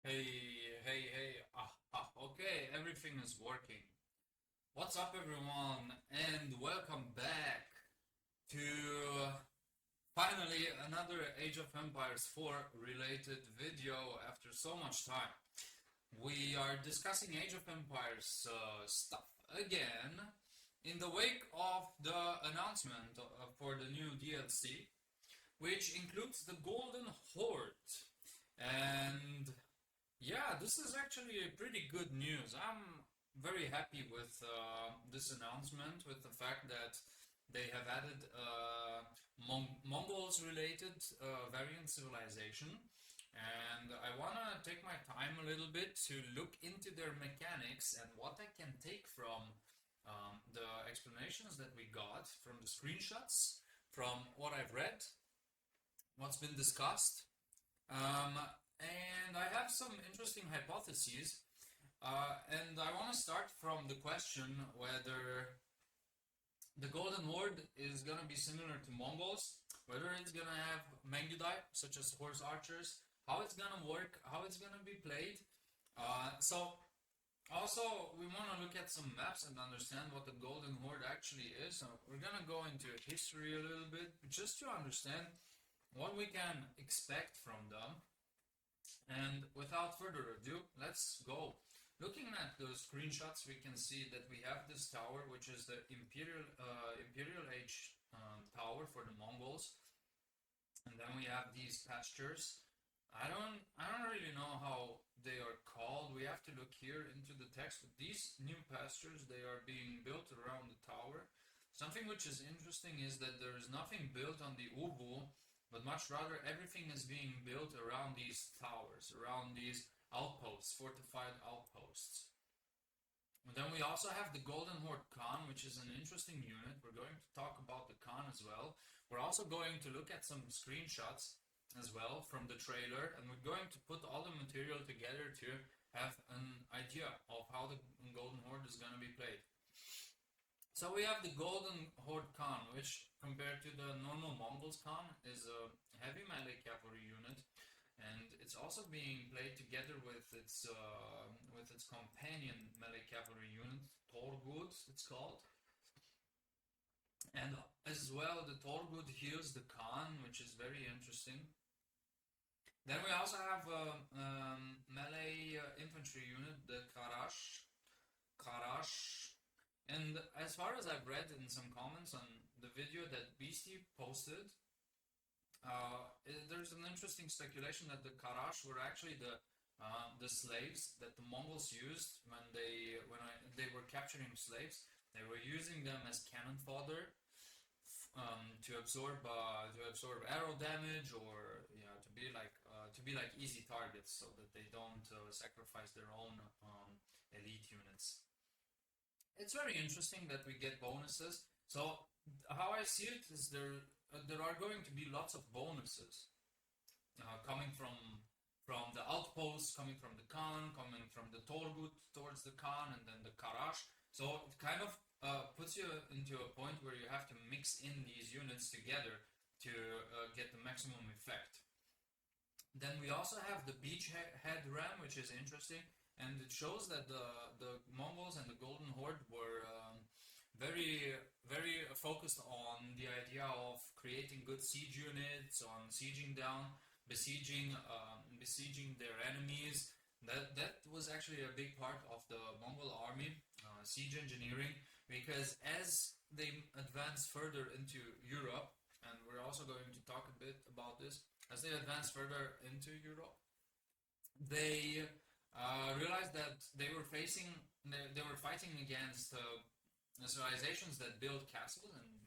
Okay, everything is working. What's up, everyone, and welcome back to finally another Age of Empires 4 related video after so much time. We are discussing Age of Empires stuff again in the wake of the announcement for the new DLC, which includes the Golden Horde. And yeah, this is actually pretty good news. I'm very happy with this announcement, with the fact that they have added Mongols related variant civilization. And I want to take my time a little bit to look into their mechanics and what I can take from the explanations that we got, from the screenshots, from what I've read, what's been discussed. Um, and I have some interesting hypotheses. And I want to start from the question whether the Golden Horde is going to be similar to Mongols, whether it's going to have Mangudai, such as horse archers, how it's going to work, how it's going to be played. Also, we want to look at some maps and understand what the Golden Horde actually is. So we're going to go into history a little bit, just to understand what we can expect from them. And without further ado, let's go. Looking at the screenshots, we can see that we have this tower, which is the Imperial Age tower for the Mongols, and then we have these pastures. I don't really know how they are called. We have to look here into the text. But these new pastures, they are being built around the tower. Something which is interesting is that there is nothing built on the Ubu, but much rather everything is being built around these towers, around these outposts, fortified outposts. And then we also have the Golden Horde Khan, which is an interesting unit. We're going to talk about the Khan as well. We're also going to look at some screenshots as well from the trailer, and we're going to put all the material together to have an idea of how the Golden Horde is going to be played. So we have the Golden Horde Khan, which compared to the normal Mongols Khan is a heavy melee cavalry unit, and it's also being played together with its companion melee cavalry unit, Torgud, it's called. And as well, the Torgud heals the Khan, which is very interesting. Then we also have a melee infantry unit, the Karash. And as far as I've read in some comments on the video that Beastie posted, there's an interesting speculation that the Karash were actually the slaves that the Mongols used when they were capturing slaves. They were using them as cannon fodder to absorb arrow damage, or to be like easy targets, so that they don't sacrifice their own elite units. It's very interesting that we get bonuses. So how I see it is there are going to be lots of bonuses coming from the outposts, coming from the Khan, coming from the Torgut towards the Khan, and then the Karash. So it kind of puts you into a point where you have to mix in these units together to get the maximum effect. Then we also have the Beachhead Ram, which is interesting, and it shows that the Mongols and the Golden Horde were very focused on the idea of creating good siege units, on sieging down, besieging their enemies. That was actually a big part of the Mongol army, siege engineering, because as they advance further into Europe, and we're also going to talk a bit about this, as they advance further into Europe, they realized that they were fighting against civilizations that build castles, and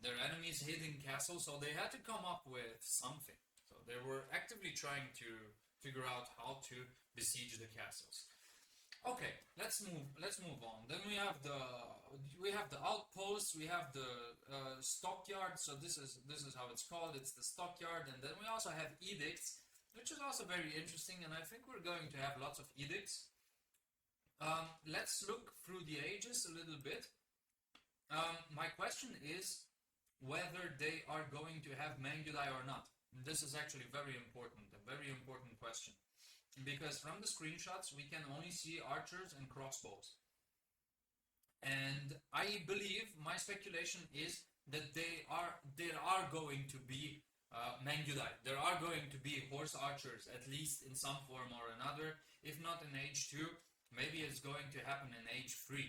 their enemies hidden castles, so they had to come up with something. So they were actively trying to figure out how to besiege the castles. Okay, let's move on. Then we have the outposts, we have the stockyard. So this is how it's called. It's the stockyard, and then we also have edicts, which is also very interesting. And I think we're going to have lots of edicts. Let's look through the ages a little bit. My question is whether they are going to have Mangudai or not. This is actually very important, a very important question. because from the screenshots we can only see archers and crossbows. And I believe, my speculation is that there are going to be Mangudai. There are going to be horse archers, at least in some form or another. If not in Age 2, maybe it's going to happen in Age 3.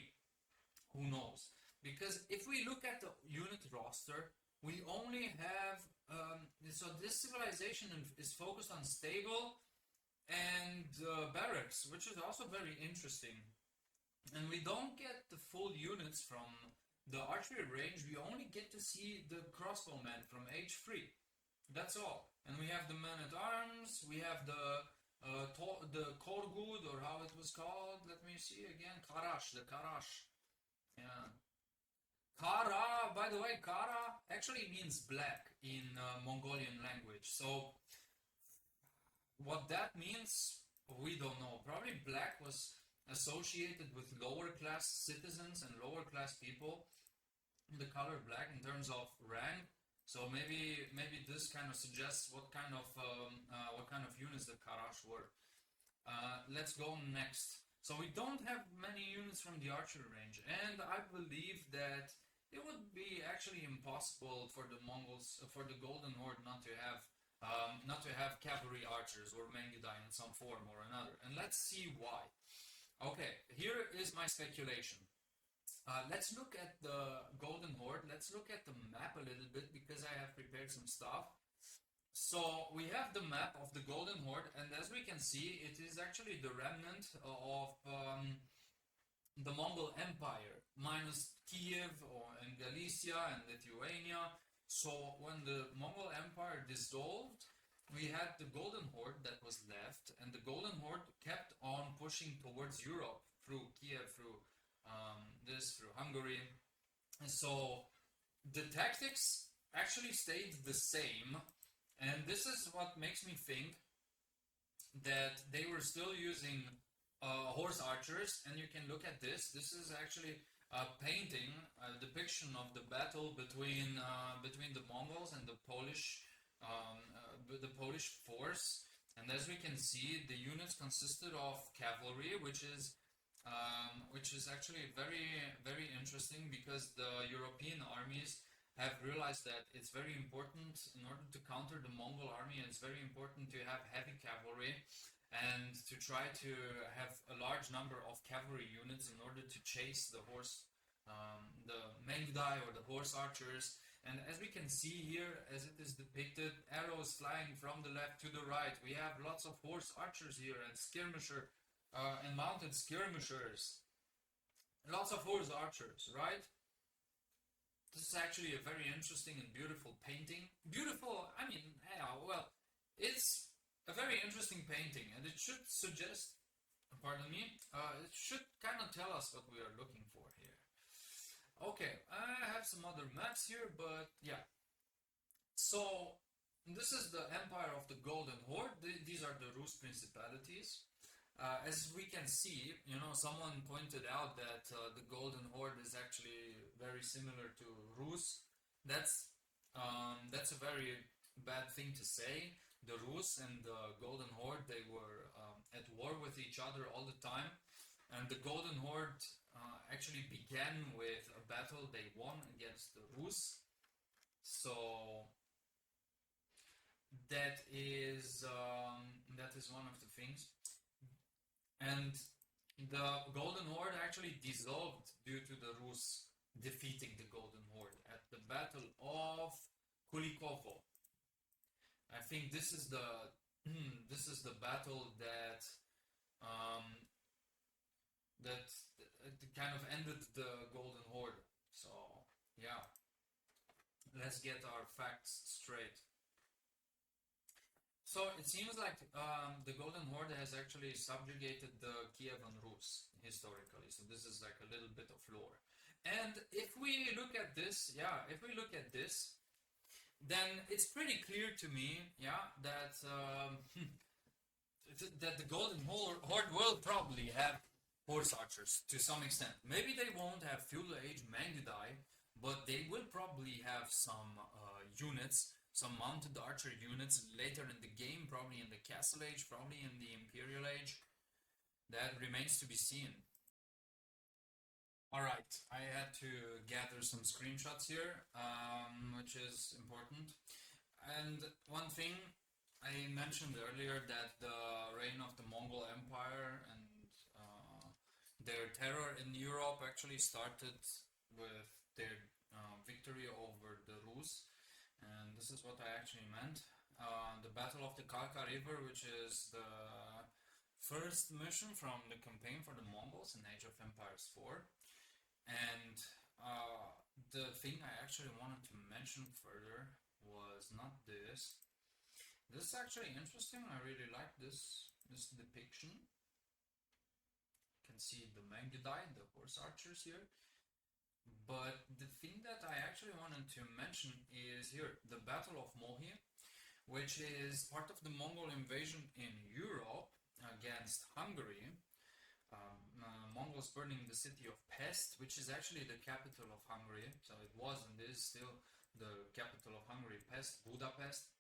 Who knows? Because if we look at the unit roster, we only have so this civilization is focused on stable and barracks, which is also very interesting. And we don't get the full units from the archery range. We only get to see the crossbowmen from Age 3. That's all. And we have the men at arms. We have the Korgud, or how it was called. Let me see again. Karash, the Karash. Yeah. Kara, by the way, Kara actually means black in Mongolian language. So what that means, we don't know. Probably black was associated with lower class citizens and lower class people. The color black in terms of rank. So maybe this kind of suggests what kind of units the Karash were. Let's go next. So we don't have many units from the archery range, and I believe that it would be actually impossible for the Mongols, for the Golden Horde, not to have cavalry archers or Mangudai in some form or another. And let's see why. Okay, here is my speculation. Let's look at the Golden Horde. Let's look at the map a little bit, because I have prepared some stuff. So we have the map of the Golden Horde, and as we can see, it is actually the remnant of the Mongol Empire, minus Kiev and Galicia and Lithuania. So when the Mongol Empire dissolved, we had the Golden Horde that was left, and the Golden Horde kept on pushing towards Europe through Kiev, through through Hungary. And so the tactics actually stayed the same, and this is what makes me think that they were still using horse archers. And you can look at this. This is actually a painting, a depiction of the battle between the Mongols and the Polish force. And as we can see, the units consisted of cavalry, which is actually very, very interesting, because the European armies have realized that it's very important, in order to counter the Mongol army, it's very important to have heavy cavalry and to try to have a large number of cavalry units in order to chase the Mangudai or the horse archers. And as we can see here, as it is depicted, arrows flying from the left to the right. We have lots of horse archers here and skirmisher and mounted skirmishers. Lots of horse archers, right? This is actually a very interesting and beautiful painting. Beautiful, I mean, yeah, well, it's a very interesting painting, and it should suggest, pardon me, it should kind of tell us what we are looking for here. Okay, I have some other maps here, but yeah. So, this is the Empire of the Golden Horde. These are the Rus principalities. As we can see, someone pointed out that the Golden Horde is actually very similar to Rus. That's a very bad thing to say. The Rus and the Golden Horde, they were at war with each other all the time. And the Golden Horde actually began with a battle they won against the Rus. So that is one of the things. And the Golden Horde actually dissolved due to the Rus defeating the Golden Horde at the Battle of Kulikovo. I think this is the battle that kind of ended the Golden Horde. So yeah, let's get our facts straight. So it seems like the Golden Horde has actually subjugated the Kievan Rus historically. So this is like a little bit of lore. And if we look at this, then it's pretty clear to me, that that the Golden Horde will probably have horse archers to some extent. Maybe they won't have feudal age Mangudai, but they will probably have some units some mounted archer units later in the game, probably in the Castle Age, probably in the Imperial Age. That remains to be seen. Alright, I had to gather some screenshots here, which is important. And one thing I mentioned earlier, that the reign of the Mongol Empire and their terror in Europe actually started with their victory over the Rus. And this is what I actually meant. The Battle of the Kalka River, which is the first mission from the campaign for the Mongols in Age of Empires 4. And the thing I actually wanted to mention further was not this. This is actually interesting. I really like this depiction. You can see the Mangudai, the horse archers here. But the thing that I actually wanted to mention is here, the Battle of Mohi, which is part of the Mongol invasion in Europe against Hungary. Mongols burning the city of Pest, which is actually the capital of Hungary. So it was and is still the capital of Hungary, Pest, Budapest.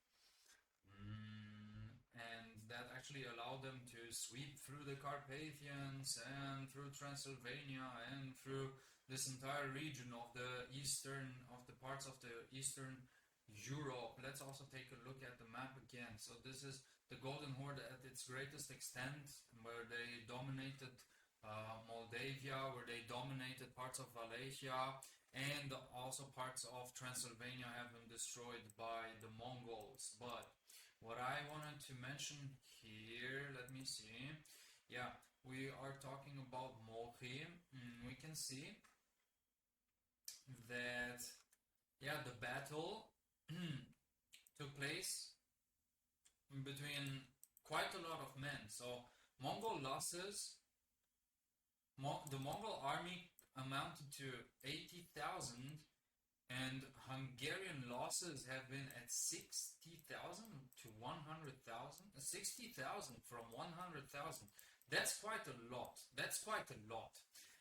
And that actually allowed them to sweep through the Carpathians and through Transylvania and through this entire region of the parts of the Eastern Europe. Let's also take a look at the map again. So this is the Golden Horde at its greatest extent, where they dominated Moldavia, where they dominated parts of Wallachia, and also parts of Transylvania have been destroyed by the Mongols. But what I wanted to mention here, let me see. Yeah, we are talking about Mohi. We can see that, yeah, the battle took place between quite a lot of men. So Mongol losses, the Mongol army amounted to 80,000, and Hungarian losses have been at 60,000 to 100,000. 60,000 from 100,000. That's quite a lot. That's quite a lot.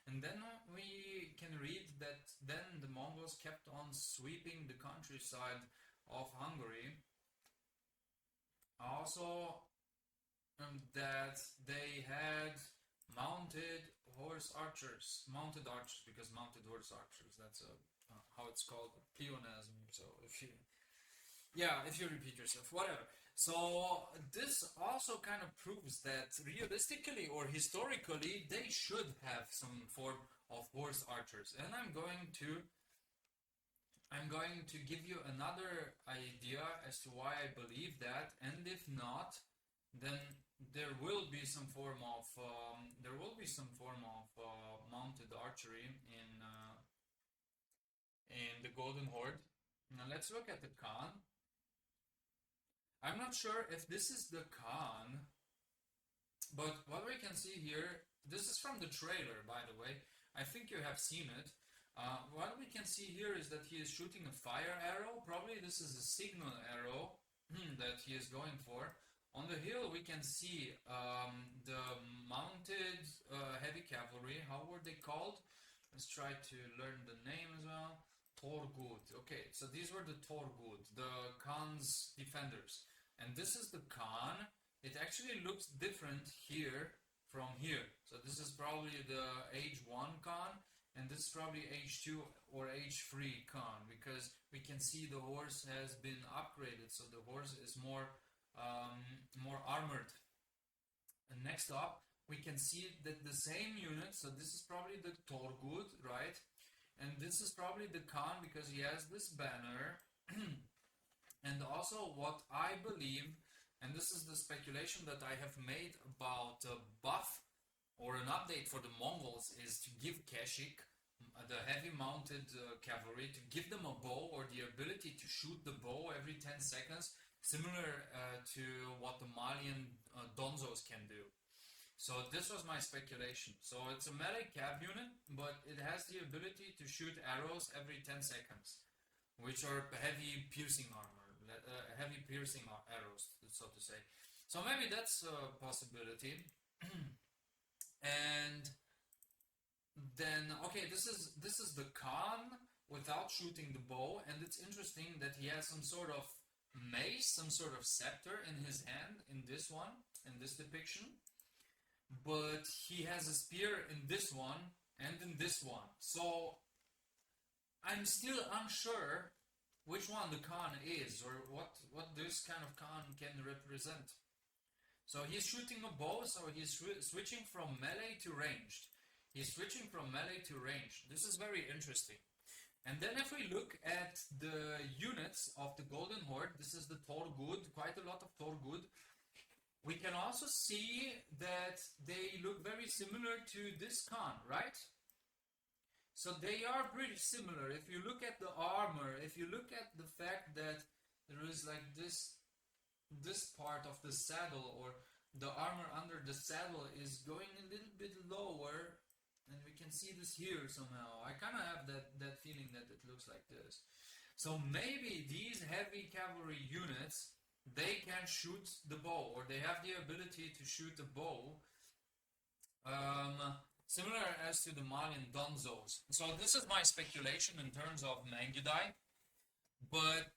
And then we can read that then the Mongols kept on sweeping the countryside of Hungary. Also, that they had mounted archers, because mounted horse archers, that's how it's called, pleonasm. So if you repeat yourself, whatever. So this also kind of proves that realistically or historically they should have some form of horse archers. And I'm going to give you another idea as to why I believe that, and if not, then there will be some form of mounted archery in the Golden Horde. Now let's look at the Khan. I'm not sure if this is the Khan, but what we can see here, this is from the trailer, by the way. I think you have seen it. What we can see here is that he is shooting a fire arrow. Probably this is a signal arrow that he is going for. On the hill we can see the mounted heavy cavalry. How were they called? Let's try to learn the name as well. Torgud. Okay, so these were the Torgud, the Khan's defenders. And this is the Khan. It actually looks different here from here. So this is probably the Age 1 Khan, and this is probably Age 2 or Age 3 Khan, because we can see the horse has been upgraded, so the horse is more armored. And next up, we can see that the same unit, so this is probably the Torgud, right? And this is probably the Khan because he has this banner. And also what I believe, and this is the speculation that I have made about a buff or an update for the Mongols, is to give Keshik, the heavy mounted cavalry, to give them a bow or the ability to shoot the bow every 10 seconds, similar to what the Malian Donzos can do. So this was my speculation. So it's a melee cav unit, but it has the ability to shoot arrows every 10 seconds, which are heavy piercing arrows, so to say. So maybe that's a possibility. And then, okay, this is the Khan without shooting the bow, and it's interesting that he has some sort of mace, some sort of scepter in his hand in this one, in this depiction, but he has a spear in this one and in this one. So I'm still unsure which one the Khan is, or what this kind of Khan can represent. So he's shooting a bow, so he's switching from melee to ranged. He's switching from melee to ranged. This is very interesting. And then if we look at the units of the Golden Horde, this is the Torgud, quite a lot of Torgud. We can also see that they look very similar to this Khan, right? So they are pretty similar. If you look at the armor, if you look at the fact that there is like this part of the saddle, or the armor under the saddle is going a little bit lower, and we can see this here somehow. I kind of have that feeling that it looks like this. So maybe these heavy cavalry units, they can shoot the bow, or they have the ability to shoot the bow, similar as to the Malian Donzos. So this is my speculation in terms of Mangudai, but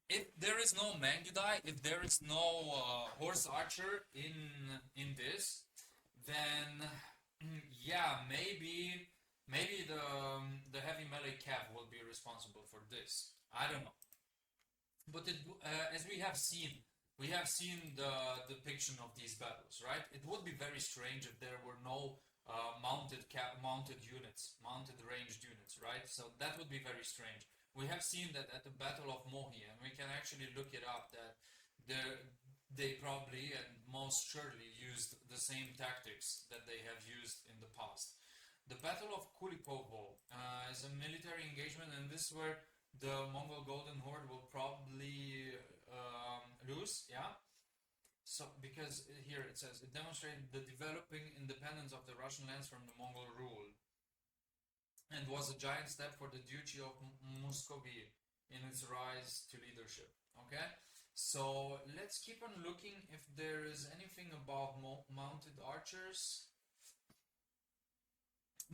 if there is no Mangudai, if there is no horse archer in this, then yeah, maybe the heavy melee cav will be responsible for this. I don't know. But as we have seen the depiction of these battles, right? It would be very strange if there were no mounted units, mounted ranged units, right? So that would be very strange. We have seen that at the Battle of Mohi, and we can actually look it up, that they probably and most surely used the same tactics that they have used in the past. The Battle of Kulikovo is a military engagement, and this is where the Mongol Golden Horde will probably lose, yeah? So, because here it says, it demonstrated the developing independence of the Russian lands from the Mongol rule, and was a giant step for the Duchy of Muscovy in its rise to leadership. Okay, so let's keep on looking if there is anything about mounted archers.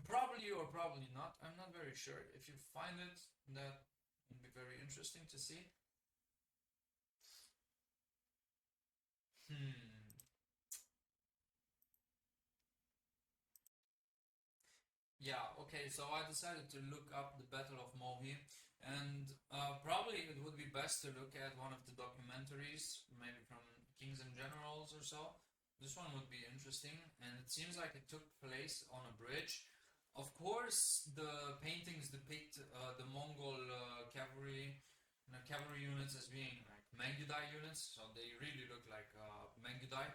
Probably or probably not, I'm not very sure. If you find it, that would be very interesting to see. Yeah, okay, so I decided to look up the Battle of Mohi, and probably it would be best to look at one of the documentaries, maybe from Kings and Generals or so. This one would be interesting, and it seems like it took place on a bridge. Of course, the paintings depict the Mongol cavalry units as being like Mangudai units, so they really look like Mangudai.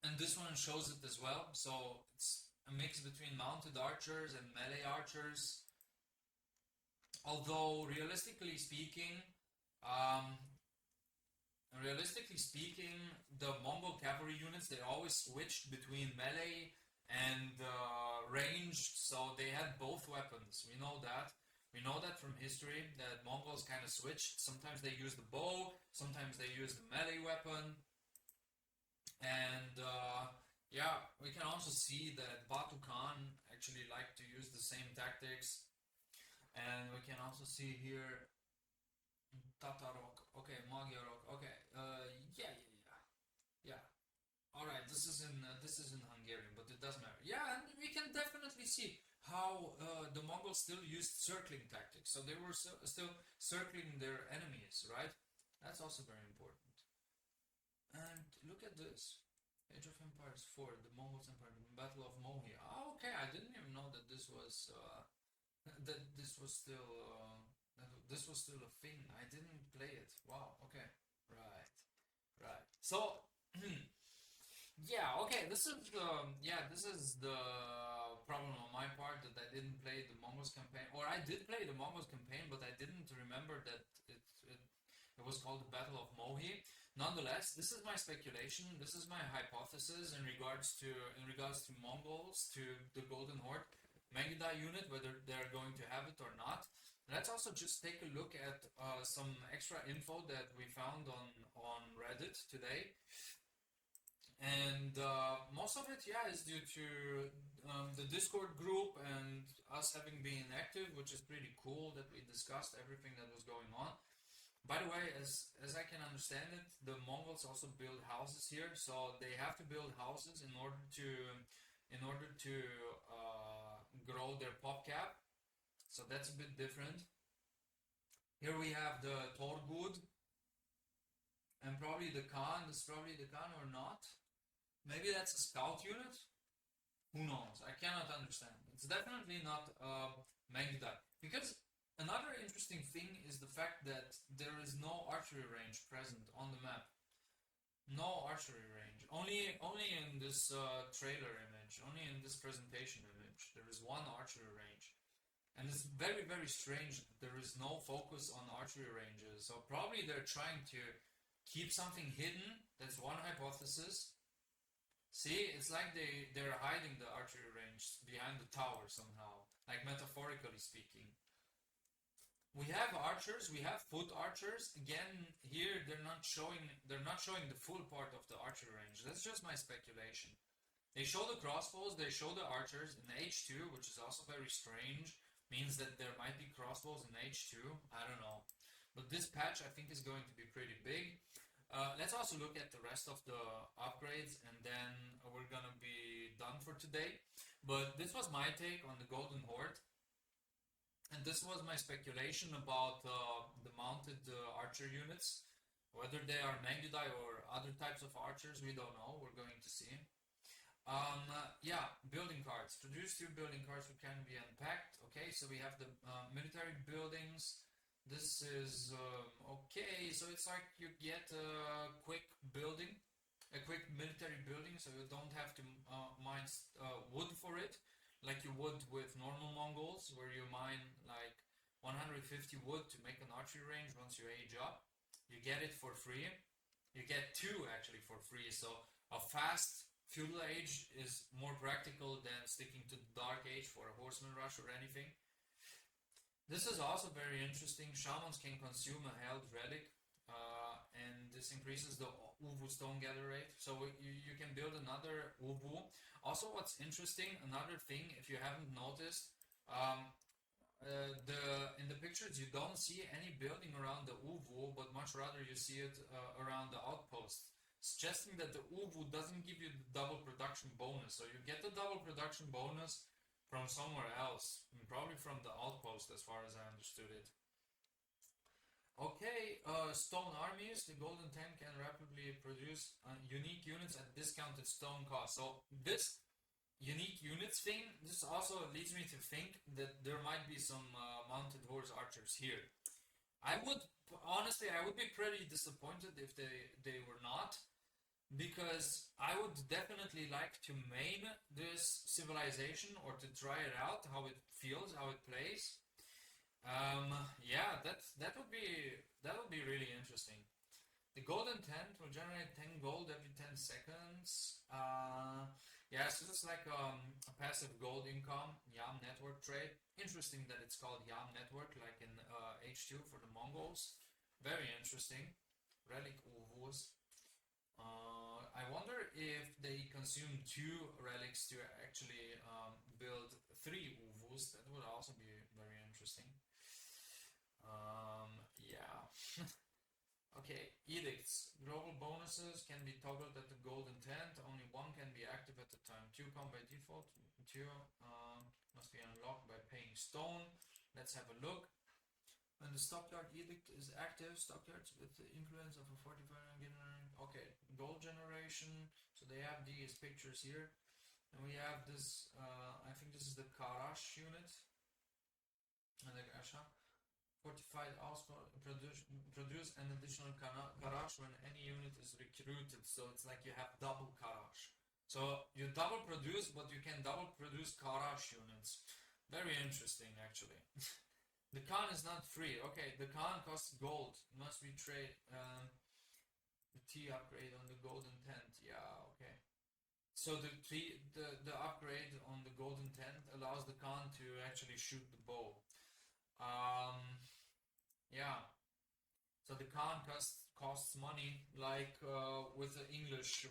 And this one shows it as well, so it's a mix between mounted archers and melee archers. Although realistically speaking, the Mongol cavalry units, they always switched between melee and ranged, so they had both weapons. We know that. We know that from history, that Mongols kind of switched. Sometimes they used the bow, sometimes they used the melee weapon. And yeah, we can also see that Batu Khan actually liked to use the same tactics. And we can also see here Tatarok, okay, Magyarok, okay, yeah. All right, this is in Hungarian, but it doesn't matter. Yeah, and we can definitely see how the Mongols still used circling tactics. So they were still circling their enemies, right? That's also very important. And look at this. Age of Empires 4, the Mongols Empire, the Battle of Mohi. Oh, okay, I didn't even know that this was still a thing. I didn't play it. Wow, okay. Right. So yeah, okay, this is the problem on my part, that I didn't play the Mongols campaign, or I did play the Mongols campaign, but I didn't remember that it was called the Battle of Mohi. Nonetheless, this is my speculation. This is my hypothesis in regards to Mongols, to the Golden Horde Mangudai unit, whether they're going to have it or not. Let's also just take a look at some extra info that we found on Reddit today. And most of it, yeah, is due to the Discord group and us having been active, which is pretty cool that we discussed everything that was going on. By the way, as I can understand it, the Mongols also build houses here, so they have to build houses in order to grow their pop cap. So that's a bit different. Here we have the Torgud and probably the Khan. This is probably the Khan or not. Maybe that's a scout unit. Who knows? I cannot understand. It's definitely not Mangudai. Because another interesting thing is the fact that there is no archery range present on the map. No archery range. Only in this trailer image, only in this presentation image, there is one archery range. And it's very, very strange that there is no focus on archery ranges. So probably they're trying to keep something hidden. That's one hypothesis. See, it's like they're hiding the archery range behind the tower somehow, like metaphorically speaking. We have archers, we have foot archers. Again, here they're not showing the full part of the archery range. That's just my speculation. They show the crossbows, they show the archers in H2, which is also very strange. Means that there might be crossbows in H2. I don't know. But this patch I think is going to be pretty big. Let's also look at the rest of the upgrades and then we're gonna be done for today. But this was my take on the Golden Horde. And this was my speculation about the mounted archer units. Whether they are Mangudai or other types of archers, we don't know. We're going to see. Yeah, building cards. Produce 2 building cards which can be unpacked. Okay, so we have the military buildings. This is okay, so it's like you get a quick building, a quick military building, so you don't have to mine wood for it, like you would with normal Mongols, where you mine like 150 wood to make an archery range once you age up. You get it for free. You get 2 actually for free, so a fast feudal age is more practical than sticking to the dark age for a horseman rush or anything. This is also very interesting. Shamans can consume a held relic, and this increases the Uvu stone gather rate. So you can build another Uvu. Also, what's interesting, another thing, if you haven't noticed, in the pictures you don't see any building around the Uvu, but much rather you see it around the outpost, suggesting that the Uvu doesn't give you the double production bonus. So you get the double production bonus from somewhere else, probably from the outpost as far as I understood it. Okay, stone armies. The Golden 10 can rapidly produce unique units at discounted stone cost. So this unique units thing, this also leads me to think that there might be some mounted horse archers here. I would be pretty disappointed if they were not. Because I would definitely like to main this civilization or to try it out, how it feels, how it plays. Yeah, that would be really interesting. The Golden Tent will generate 10 gold every 10 seconds. Yeah, so it's like a passive gold income, Yam network trade. Interesting that it's called Yam network, like in H2 for the Mongols. Very interesting. Relic Uvus. I wonder if they consume 2 relics to actually build 3 Uvus. That would also be very interesting. Yeah. Okay, edicts. Global bonuses can be toggled at the Golden Tent. Only 1 can be active at a time. 2 come by default. 2 must be unlocked by paying stone. Let's have a look. When the stockyard edict is active, stockyards with the influence of a 45 okay, gold generation. So they have these pictures here, and we have this. I think this is the Karash unit, and the Kasha fortified also produce an additional Karash when any unit is recruited. So it's like you have double Karash. So you double produce, but you can double produce Karash units. Very interesting, actually. The Khan is not free. Okay, the Khan costs gold. Must be trade. The T upgrade on the Golden Tent. Yeah, okay. So the upgrade on the Golden Tent allows the Khan to actually shoot the bow. Yeah. So the Khan costs money, like with the English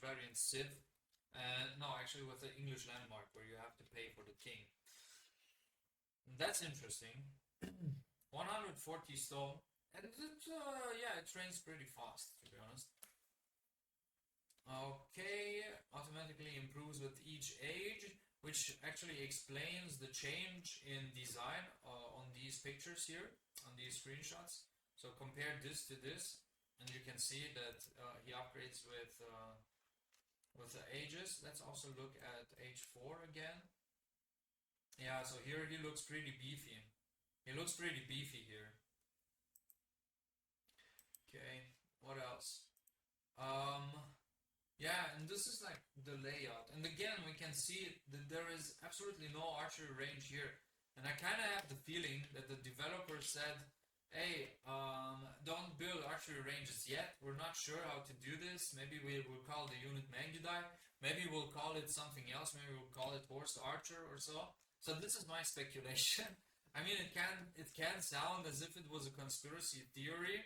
variant Civ. No, actually with the English landmark, where you have to pay for the king. That's interesting. 140 stone. And it, yeah, it trains pretty fast, to be honest. Okay, automatically improves with each age, which actually explains the change in design on these pictures here, on these screenshots. So compare this to this, and you can see that he upgrades with the ages. Let's also look at age 4 again. Yeah, so here he looks pretty beefy. He looks pretty beefy here. Okay, what else? Yeah, and this is like the layout. And again, we can see that there is absolutely no archery range here. And I kind of have the feeling that the developer said, hey, don't build archery ranges yet. We're not sure how to do this. Maybe we will call the unit Mangudai. Maybe we'll call it something else. Maybe we'll call it horse archer or so. So this is my speculation. I mean, it can sound as if it was a conspiracy theory.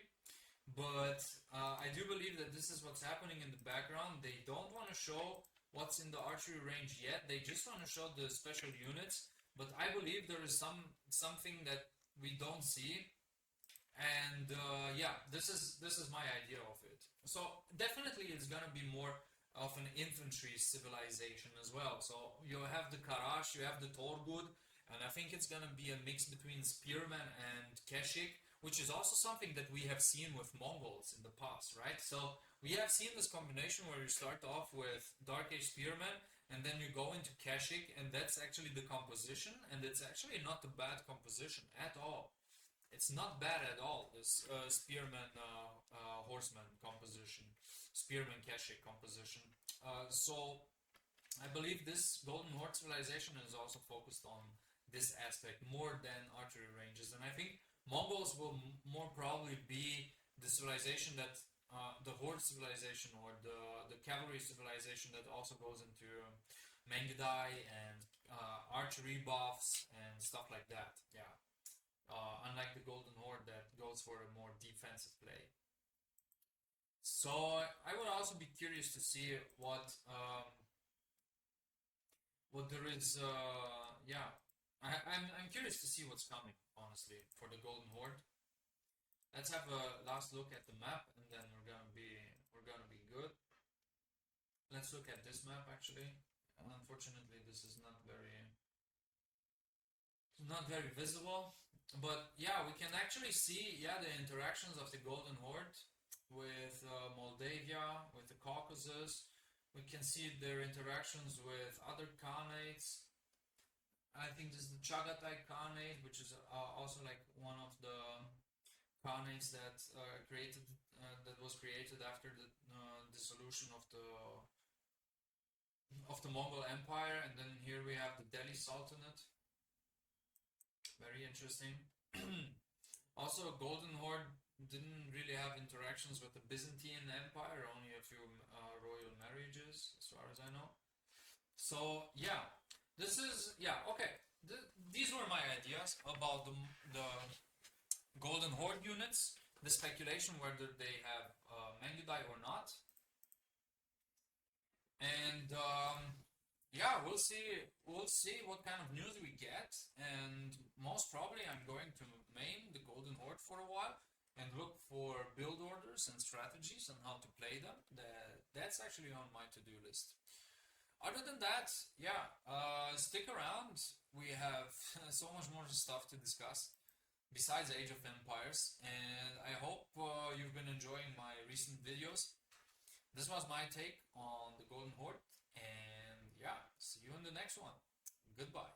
But I do believe that this is what's happening in the background. They don't want to show what's in the archery range yet. They just want to show the special units. But I believe there is something that we don't see. And yeah, this is my idea of it. So definitely it's gonna be more of an infantry civilization as well. So you have the Karash, you have the Torgud, and I think it's gonna be a mix between spearmen and Keshik, which is also something that we have seen with Mongols in the past, right? So we have seen this combination where you start off with Dark Age Spearmen, and then you go into Keshik, and that's actually the composition, and it's actually not a bad composition at all. It's not bad at all, this Spearman Horseman composition, Spearman Keshik composition. So I believe this Golden Horde civilization is also focused on this aspect more than archery ranges, and I think Mongols will more probably be the civilization that the horde civilization or the cavalry civilization that also goes into Mangudai and archery buffs and stuff like that. Yeah, unlike the Golden Horde that goes for a more defensive play. So I would also be curious to see what there is. Yeah, I'm curious to see what's coming, honestly, for the Golden Horde. Let's have a last look at the map, and then we're gonna be good. Let's look at this map actually. Unfortunately, this is not very visible, but yeah, we can actually see the interactions of the Golden Horde with Moldavia, with the Caucasus. We can see their interactions with other khanates. I think this is the Chagatai Khanate, which is also like one of the khanates that was created after the dissolution of the Mongol Empire. And then here we have the Delhi Sultanate. Very interesting. Also, Golden Horde didn't really have interactions with the Byzantine Empire, only a few royal marriages, as far as I know. So yeah. This is, okay. These were my ideas about the Golden Horde units, the speculation whether they have Mangudai or not. And yeah, we'll see what kind of news we get. And most probably I'm going to main the Golden Horde for a while and look for build orders and strategies and how to play them. That's actually on my to-do list. Other than that, stick around. We have so much more stuff to discuss besides Age of Empires, and I hope you've been enjoying my recent videos. This was my take on the Golden Horde, and see you in the next one. Goodbye.